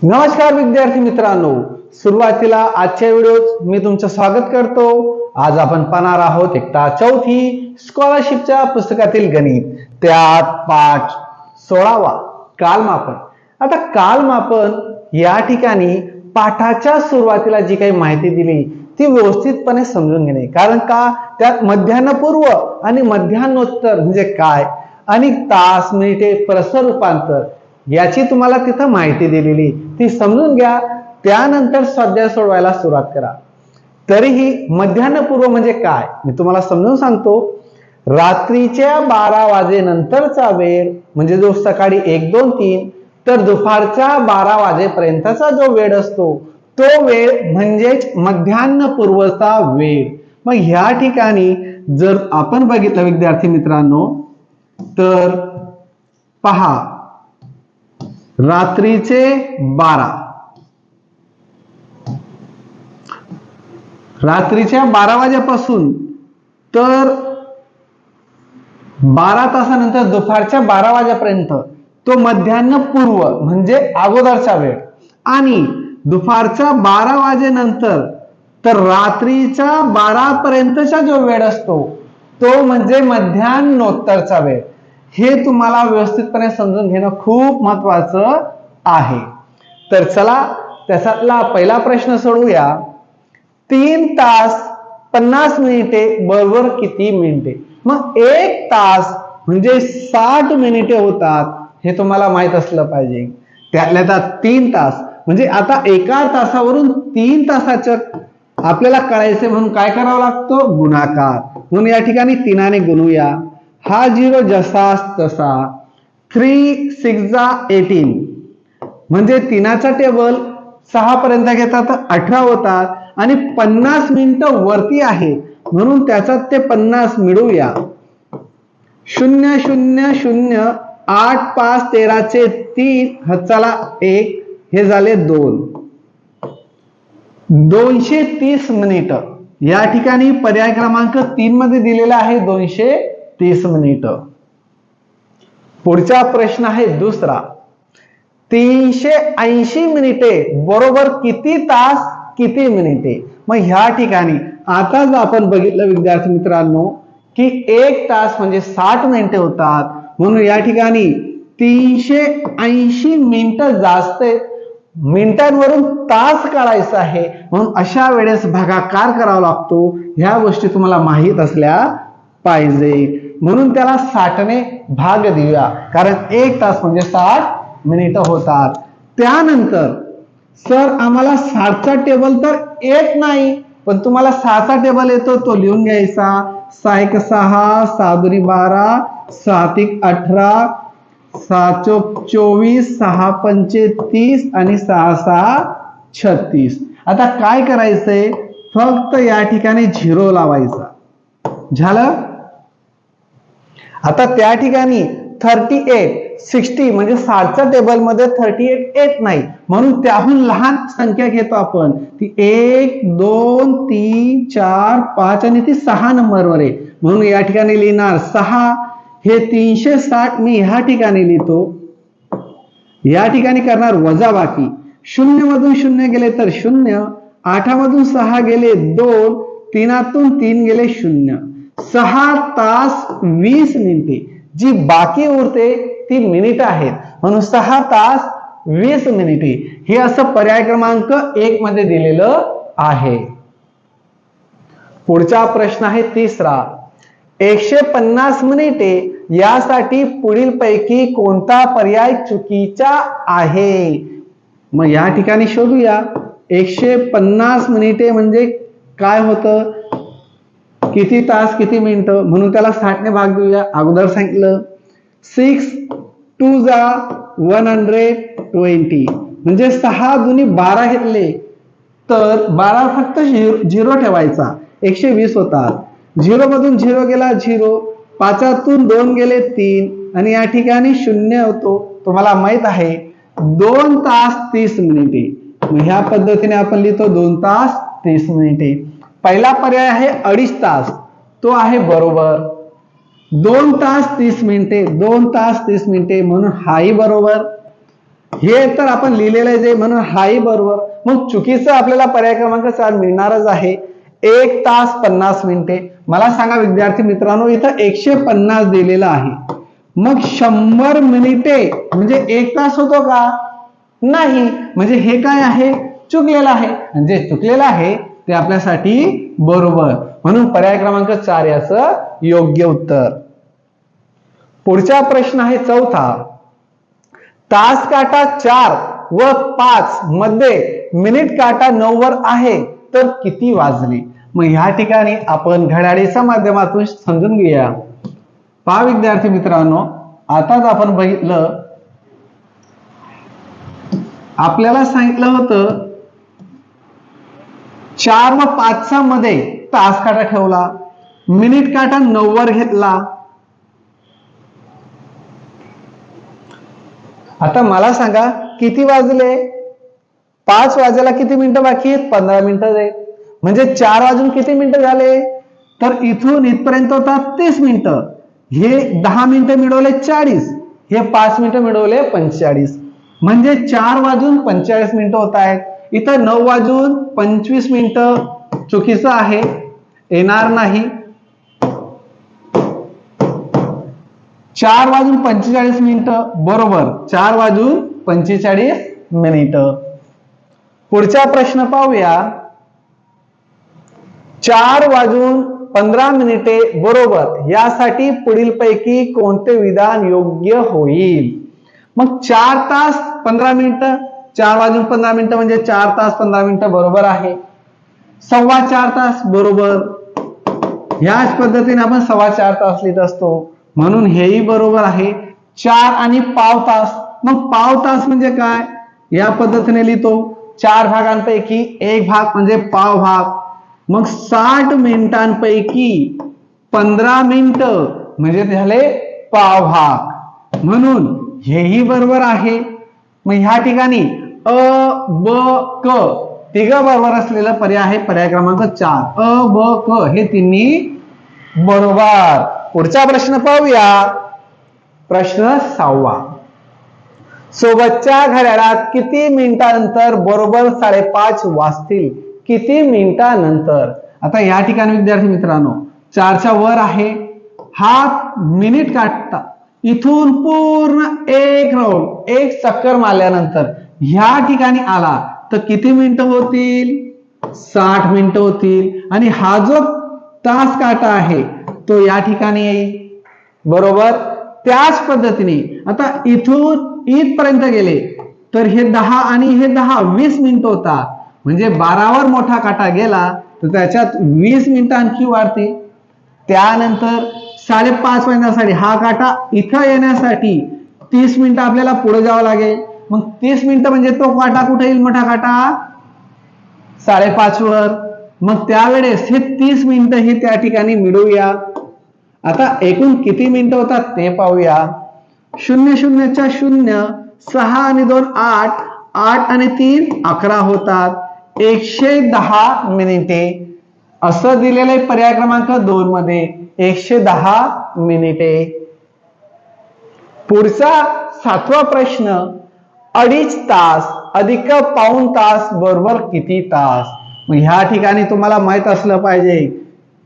नमस्कार विद्यार्थी मित्रांनो, सुरुवातीला आजच्या व्हिडिओत मी तुमचं स्वागत करतो। आज आपण पाहणार आहोत इयत्ता चौथी स्कॉलरशिपच्या पुस्तकातील गणित, त्यात पाठ 16वा कालमापन। आता कालमापन या ठिकाणी पाठाच्या सुरुवातीला जी काही माहिती दिली ती व्यवस्थितपणे समजून घेणे, कारण का त्यात मध्यान्हपूर्व आणि मध्यान्होत्तर म्हणजे काय आणि तास मिनिटे परस्पर रूपांतर याची तुम्हाला तिथं माहिती दिलेली ती समजून घ्या, त्यानंतर स्वाध्याय सोडवायला सुरुवात करा। तरीही मध्यान्हपूर्व म्हणजे काय मी तुम्हाला समजून सांगतो। रात्रीच्या 12 वाजेनंतरचा वेळ म्हणजे जो सकाळी 1, 2, 3 तर दुपारच्या 12 वाजेपर्यंतचा जो वेळ असतो तो वेळ म्हणजेच मध्यान्हपूर्वचा वेळ। मग ह्या ठिकाणी जर आपण बघितलं विद्यार्थी मित्रांनो तर पहा, रात्रीचे 12 रात्रीच्या 12 वाजेपासून तर 12 तासानंतर दुपारच्या 12 वाजेपर्यंत तो मध्यान्हपूर्व म्हणजे अगोदरचा वेळ, आणि दुपारच्या 12 वाजेनंतर तर रात्रीच्या 12 पर्यंतचा जो वेळ असतो तो म्हणजे मध्यान्होत्तरचा वेळ। हे तुम्हाला व्यवस्थितपणे समजून घेणं खूप महत्वाचं आहे। तर चला त्याच्यातला पहिला प्रश्न सोडवूया। 3 तास 50 मिनिटे बरोबर किती मिनिटे? मग 1 तास म्हणजे 60 मिनिटे होतात हे तुम्हाला माहित असलं पाहिजे। त्यातल्या त्यात 3 तास म्हणजे आता एका तासावरून 3 तासाचं आपल्याला कळायचे म्हणून काय करावं लागतं? गुणाकार। म्हणून या ठिकाणी 3 ने गुणूया, हा 0 जसाच तसा, 3 6 18 म्हणजे 3चा टेबल 6 पर्यंत घेतात तर 18 होतात, आणि 50 मिनिटं वरती आहे म्हणून त्याच्यात ते 50 मिळवूया। 0 0 0 8 5 13 चे 3 चला 1 हे झाले 2, 230 मिनिट। या ठिकाणी पर्याय क्रमांक 3 मध्ये दिलेला आहे 230 मिनिट। पुढचा प्रश्न आहे दुसरा, 380 मिनिटे बरोबर किती तास किती मिनिटे? मग ह्या ठिकाणी आता जर आपण बघितलं विद्यार्थी मित्रांनो की 1 तास म्हणजे 60 मिनिटे होतात, म्हणून या ठिकाणी 380 मिनिटं जास्त मिनिटांवरून तास काढायचा आहे, म्हणून अशा वेळेस भागाकार करावा लागतो। ह्या गोष्टी तुम्हाला माहित असल्या पाहिजे, म्हणून त्याला 60 ने भाग देऊया, कारण 1 तास म्हणजे 60 मिनिटं होतात। त्यानंतर सर आम्हाला 60चा टेबल तर येत नाही, पण तुम्हाला 6चा टेबल येतो तो लिहून घ्यायचा। 6 1 6, 6 2 12, 6 3 18, 6 4 24, 6 5 30 आणि 6 6 36। आता काय करायचंय, फक्त या ठिकाणी 0 लावायचा, झालं। आता त्या ठिकाणी 38 60 म्हणजे 60च्या टेबल मध्ये 38 येत नाही, म्हणून त्याहून लहान संख्या घेतो आपण, ती 1 2 3 4 5 आणि ती 6 नंबरवर आहे, म्हणून या ठिकाणी लिहिणार 6। हे 360 मी ह्या ठिकाणी लिहितो, या ठिकाणी करणार वजाबाकी। 0 मधून 0 गेले तर 0, 8 मधून 6 गेले 2, 3तून 3 गेले 0। 6 तास 20 मिनिटे, जी बाकी उरते ती मिनिट आहेत, म्हणून 6 तास 20 मिनिटे हे असं पर्याय क्रमांक 1 मध्ये दिलेलं आहे। पुढचा प्रश्न आहे तिसरा, 150 मिनिटे यासाठी पुढील पैकी कोणता पर्याय चुकीचा आहे? मग या ठिकाणी शोधूया। 150 मिनिटे म्हणजे काय होतं, किती तास किती मिनिटं, म्हणून त्याला 60 ने भाग देऊया। अगोदर सांगितलं 6 2 120 म्हणजे 6 दुनी 12 घेतले तर 12 फक्त 0 ठेवायचा, 120 होतात। 0 मधून 0 गेला 0, 5तून 2 गेले 3 आणि या ठिकाणी 0 होतो। तुम्हाला माहित आहे 2 तास 30 मिनिटे, ह्या पद्धतीने आपण लिहितो 2 तास 30 मिनिटे। पहिला पर्याय आहे 2.5 तास, तो आहे बरोबर। 2 तास 30 मिनिटे, 2 तास 30 मिनिटे म्हणून हाही बरोबर। हे तर आपण लिहिलेलं आहे जे, म्हणून हाही बरोबर. मग चुकीचं आपल्याला पर्याय क्रमांक 4 मिळणारच आहे. 1 तास 50 मिनिटे. मला सांगा विद्यार्थी मित्रांनो, इथं 150 दिलेलं आहे, मग 100 मिनिटे म्हणजे 1 तास होतो का? नाही. म्हणजे हे काय आहे? चुकलेलं आहे. आणि जे चुकलेलं आहे ते आपल्यासाठी बरोबर, म्हणून पर्याय क्रमांक 4 याचं योग्य उत्तर. पुढचा प्रश्न आहे 4था. तास काटा 4 व 5 मध्ये मिनिट काटा 9 वर आहे, तर किती वाजले? मग ह्या ठिकाणी आपण घड्याळीच्या माध्यमातून समजून घेऊया. पहा विद्यार्थी मित्रांनो, आताच आपण बघितलं, आपल्याला सांगितलं होतं 4 व 5 मध्ये तास काटा ठेवला, मिनिट काटा 9 वर घेतला. आता मला सांगा किती वाजले? 5 वाजायला किती मिनिटं बाकी आहेत? 15 मिनिटं आहेत. म्हणजे 4 वाजून किती मिनिटं झाले? तर इथून इथपर्यंत होतात 30 मिनिटं. हे 10 मिनिटं मिळवले 40, हे 5 मिनिटं मिळवले 45. म्हणजे 4 वाजून 45 मिनिटं होत आहेत. इथं 9 वाजून 25 मिनिटं चुकीचं आहे, येणार नाही. 4 वाजून 45 मिनिटं बरोबर, 4 वाजून 45 मिनिटं. पुढचा प्रश्न पाहूया. 4 वाजून 15 मिनिटे बरोबर यासाठी पुढील पैकी कोणते विधान योग्य होईल? मग 4 तास 15 मिनिटं, 4 वाजून 15 मिनिटं म्हणजे 4 तास 15 मिनिटं बरोबर आहे. 4.25 तास बरोबर, याच पद्धतीने आपण 4.25 तास लिहित असतो, म्हणून हेही बरोबर आहे. 4 आणि पाव तास, मग पाव तास म्हणजे काय? या पद्धतीने लिहितो, 4 भागांपैकी 1 भाग म्हणजे पाव भाग. मग 60 मिनिटांपैकी 15 मिनिटं म्हणजे झाले पाव भाग, म्हणून हेही बरोबर आहे. मग ह्या ठिकाणी अ, ब, क तिघं बरोबर असलेला पर्याय आहे पर्याय क्रमांक 4. अ, ब, क हे तिन्ही बरोबर. पुढचा प्रश्न पाहूया. प्रश्न 6वा. सोबतच्या घड्याळात किती मिनिटांनंतर बरोबर 5:30 वाजतील? किती मिनिटांनंतर? आता या ठिकाणी विद्यार्थी मित्रांनो 4च्या वर आहे, हा मिनिट काढता इथून पूर्ण एक राऊंड, एक चक्कर मारल्यानंतर ह्या ठिकाणी आला तर किती मिनिटं होतील? 60 मिनिटं होतील. आणि हा जो तास काटा आहे तो या ठिकाणी येईल बरोबर. त्याच पद्धतीने आता इथून इथपर्यंत गेले तर हे 10 आणि हे 10 20 मिनिटं होतात. म्हणजे 12वर मोठा काटा गेला तर त्याच्यात 20 मिनिटं आणखी वाढते. त्यानंतर 5:30 मिनिटांसाठी हा काटा इथं येण्यासाठी 30 मिनिटं आपल्याला पुढे जावं लागेल. मग 30 मिनिटं म्हणजे तो काटा कुठे येईल? मोठा काटा 5:30 वर. मग त्यावेळेस हे 30 मिनिटं हे त्या ठिकाणी मिळवूया. आता एकूण किती मिनिटं होतात ते पाहूया. 0 0च्या 0, 6 आणि 2 8, 8 आणि 3 11 होतात. 110 मिनिटे असं दिलेलं आहे पर्याय क्रमांक 2 मध्ये, 110 मिनिटे. पुढचा 7वा प्रश्न. 2.5 तास अधिक पाऊण तास बरोबर किती तास? मग ह्या ठिकाणी तुम्हाला माहित असलं पाहिजे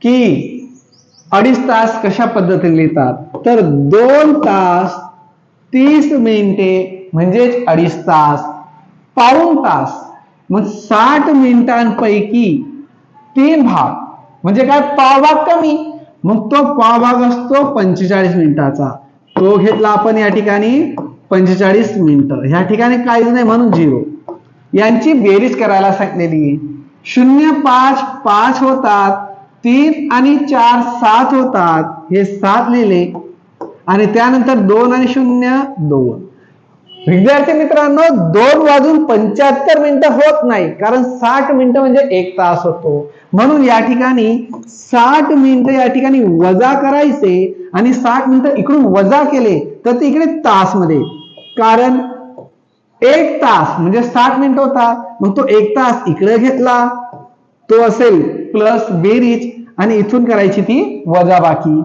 की 2.5 तास कशा पद्धतीने लिहितात. तर 2 तास 30 मिनिटे म्हणजेच 2.5 तास. पाऊण तास मग 60 मिनिटांपैकी 3 भाग म्हणजे काय? पाव भाग कमी, मग तो पाव भाग असतो 45 मिनिटाचा, तो घेतला आपण या ठिकाणी 45 मिनिटं. ह्या ठिकाणी काहीच नाही म्हणून 0. यांची बेरीज करायला सांगितलेली आहे. 0 5 5 होतात, 3 आणि 4 7 होतात, हे 7 लिहिले आणि त्यानंतर 2 आणि 0 2. विद्यार्थी मित्रांनो 2 वाजून 75 मिनिटं होत नाही, कारण 60 मिनिटं म्हणजे 1 तास होतो. म्हणून या ठिकाणी 60 मिनिटं या ठिकाणी वजा करायचे आणि 60 मिनिटं इकडून वजा केले तर ते इकडे तास मध्ये, कारण 1 तास म्हणजे 60 मिनिटं होता, मग तो 1 तास इकडे घेतला, तो असेल प्लस बेरीज आणि इथून करायची ती वजा बाकी.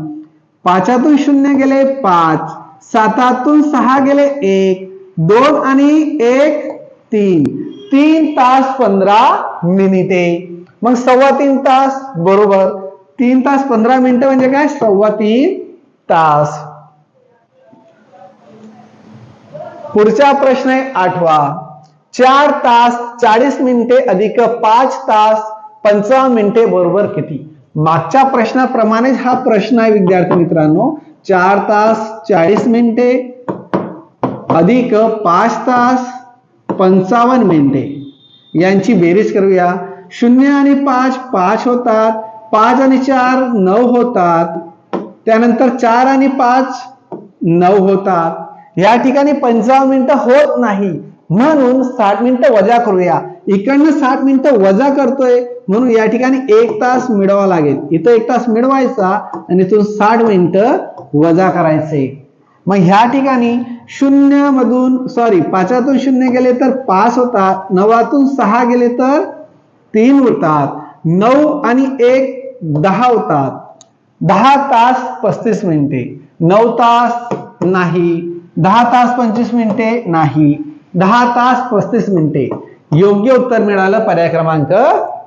5तून 0 गेले 5, 7तून 6 गेले 1, 2 आणि 1 3, 3 तास 15 मिनिटे. मग 3.25 तास बरोबर. 3 तास 15 मिनिटं म्हणजे काय? 3.25 तास. पुढचा प्रश्न आहे 8वा. 4 तास 40 मिनिटे अधिक 5 तास 55 मिनिटे बरोबर किती? मागच्या प्रश्नाप्रमाणेच हा प्रश्न आहे विद्यार्थी मित्रांनो. 4 तास 40 मिनिटे अधिक 5 तास 55 मिनिटे यांची बेरीज करूया. 0 आणि 5 5 होतात, 5 आणि 4 9 होतात, त्यानंतर 4 आणि 5 9 होतात. या ठिकाणी 55 मिनिटं होत नाही, म्हणून 60 मिनिटं वजा करूया. इकडनं 60 मिनिटं वजा करतोय म्हणून या ठिकाणी 1 तास मिळवावा लागेल. इथं 1 तास मिळवायचा आणि इथून 60 मिनिटं वजा करायचे. मग ह्या ठिकाणी 0 मधून 5तून 0 गेले तर 5 होतात, 9तून 6 गेले तर 3 होतात, 9 आणि 1 10 होतात. 10 तास 35 मिनिटे. 9 तास नाही, 10 तास 25 मिनिटे नाही, 10 तास 35 मिनिटे. योग्य उत्तर मिळालं पर्याय क्रमांक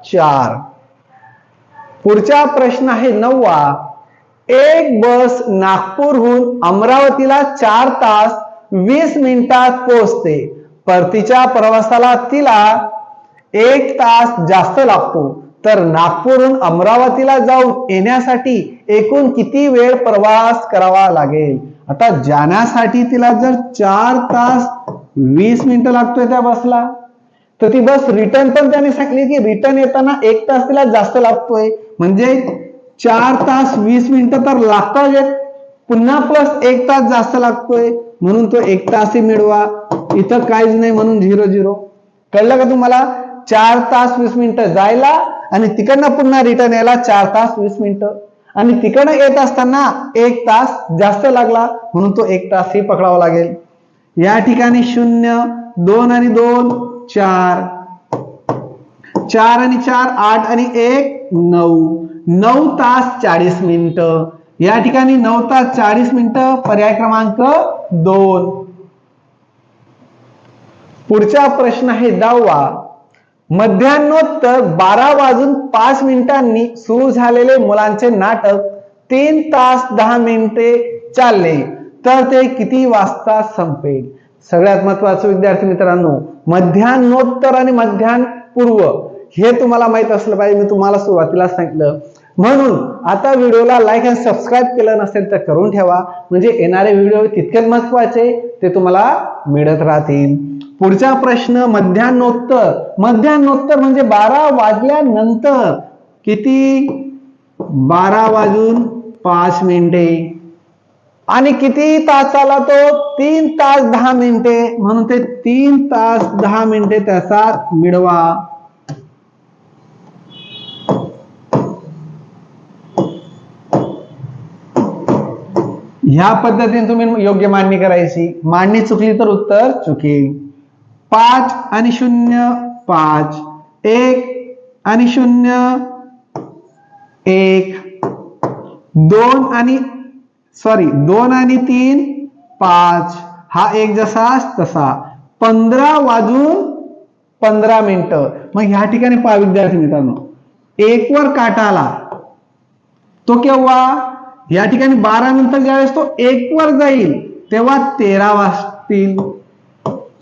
4. पुढचा प्रश्न आहे 9वा. एक बस नागपूरहून अमरावतीला 4 तास 20 मिनिटात पोहोचते. परतीच्या प्रवासाला तिला 1 तास जास्त लागतो. तर नागपूरहून अमरावतीला जाऊन येण्यासाठी एकूण किती वेळ प्रवास करावा लागेल? आता जाण्यासाठी तिला जर 4 तास 20 मिनिटं लागतोय त्या बसला, तर ती बस रिटर्न पण त्याने सांगितली की रिटर्न येताना 1 तास तिला जास्त लागतोय, म्हणजे 4 तास 20 मिनिटं तर लागतात, पुन्हा प्लस 1 तास जास्त लागतोय म्हणून तो 1 तासही मिळवा. इथं काहीच नाही म्हणून 0 0. कळलं का तुम्हाला? 4 तास 20 मिनिटं जायला आणि तिकडनं पुन्हा रिटर्न यायला 4 तास 20 मिनिटं, आणि तिकडनं येत असताना 1 तास जास्त लागला म्हणून तो 1 तासही पकडावा लागेल. या ठिकाणी 0, 2 आणि 2 4, 4 आणि 4 8 आणि 1 9, 9 तास 40 मिनिटं. या ठिकाणी 9 तास 40 मिनिटं पर्याय क्रमांक 2. पुढचा प्रश्न आहे 10वा. मध्यान्होत्तर 12 वाजून 5 मिनिटांनी सुरू झालेले मुलांचे नाटक 3 तास 10 मिनिटे चालले तर ते किती वाजता संपेल? सगळ्यात महत्वाचं विद्यार्थी मित्रांनो, मध्यान्होत्तर आणि मध्यान्हपूर्व हे तुम्हाला माहित असलं पाहिजे. मी तुम्हाला सुरुवातीला सांगितलं. म्हणून आता व्हिडिओला लाईक आणि सबस्क्राईब केलं नसेल तर करून ठेवा, म्हणजे येणारे व्हिडिओ तितकेच महत्वाचे ते तुम्हाला मिळत राहतील. पुढचा प्रश्न मध्यान्होत्तर. मध्यान्होत्तर म्हणजे 12 वाजल्यानंतर किती? 12 वाजून 5 मिनिटे. आणि किती तासाला तो? 3 तास 10 मिनिटे, म्हणून ते 3 तास 10 मिनिटे त्याचा मिळवा. ह्या पद्धतीने तुम्ही योग्य मांडणी करायची. मांडणी चुकली तर उत्तर चुकेल. 5 आणि 0 5, 1 आणि 0 1, 2 आणि 3 5, हा 1 जसा तसा. 15 वाजून 15 मिनिटं. मग ह्या ठिकाणी पहा विद्यार्थी मित्रांनो, 1 वर काटा आला तो केव्हा? या ठिकाणी 12 नंतर ज्यावेळेस तो 1 वर जाईल तेव्हा 13 वाजतील.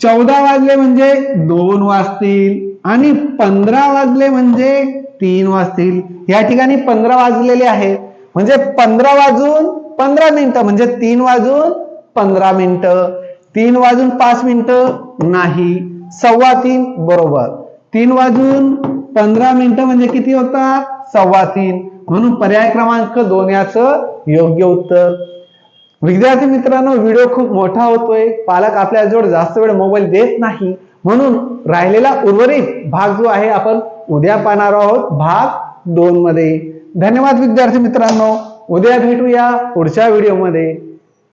14 वाजले म्हणजे 2 वाजतील आणि 15 वाजले म्हणजे 3 वाजतील. या ठिकाणी 15 वाजलेले आहेत, म्हणजे 15 वाजून 15 मिनिटं म्हणजे 3 वाजून 15 मिनिटं. 3 वाजून 5 मिनिटं नाही, 3:15 बरोबर. 3 वाजून 15 मिनिटं म्हणजे किती होतात? 3:15. म्हणून पर्याय क्रमांक 2 याचं योग्य उत्तर. विद्यार्थी मित्रांनो, व्हिडिओ खूप मोठा होतोय. पालक आपल्याजवळ जास्त वेळ मोबाईल देत नाही, म्हणून राहिलेला उर्वरित भाग जो आहे आपण उद्या पाहणार आहोत भाग 2 मध्ये. धन्यवाद विद्यार्थी मित्रांनो. उद्या भेटूया पुढच्या व्हिडिओमध्ये.